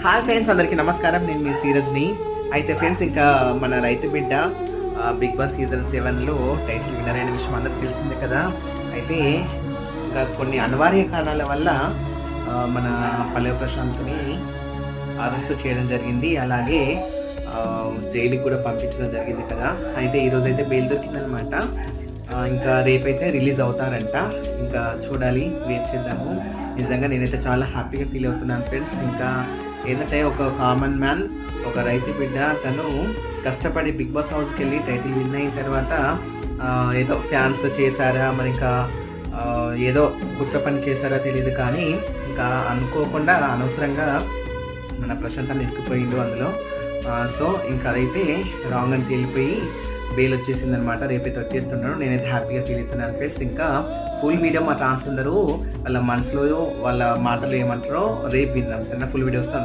Hi friends, అందరికీ నమస్కారం. నేను మీ శ్రీరజ్ని. అయితే ఫ్రెండ్స్, ఇంకా మన రైతు బిడ్డ బిగ్ బాస్ సీజన్ 7లో టైటిల్ విన్నర్ అయిన విషయం అందరికీ తెలిసిందే కదా. అయితే ఇంకా కొన్ని అనివార్య కారణాల వల్ల మన పల్లె ప్రశాంత్ని అరెస్ట్ చేయడం జరిగింది. అలాగే జైలుకి కూడా పంపించడం జరిగింది కదా. అయితే ఈరోజు అయితే బెయిల్ దొరికిందనమాట. ఇంకా రేపైతే రిలీజ్ అవుతారంట. ఇంకా చూడాలి, వెయిట్ చేద్దాము. నిజంగా నేనైతే చాలా హ్యాపీగా ఫీల్ అవుతున్నాను ఫ్రెండ్స్. ఇంకా ఏంటంటే ఒక కామన్ మ్యాన్, ఒక రైతు బిడ్డ, తను కష్టపడి బిగ్ బాస్ హౌస్కి వెళ్ళి టైటిల్ విన్ అయిన తర్వాత ఏదో ఫ్యాన్స్ చేశారా, మరి ఇంకా ఏదో కుట్ర పని చేశారా తెలియదు, కానీ ఇంకా అనుకోకుండా అనవసరంగా మన ప్రశాంతాన్ని ఇరుక్కుపోయిండు అందులో. సో ఇంకా అదైతే రాంగ్ అని తేలిపోయి బెయిల్ వచ్చేసింది అనమాట. రేపైతే వచ్చేస్తున్నాను. నేనైతే హ్యాపీగా ఫీల్ అవుతున్నాను ఫ్రెండ్స్. ఇంకా ఫుల్ వీడియో మా ఫ్యాన్స్ అందరూ వాళ్ళ మనసులో వాళ్ళ మాటలు ఏమంటారో రేపు విందాం. సరే, ఫుల్ వీడియో వస్తాను.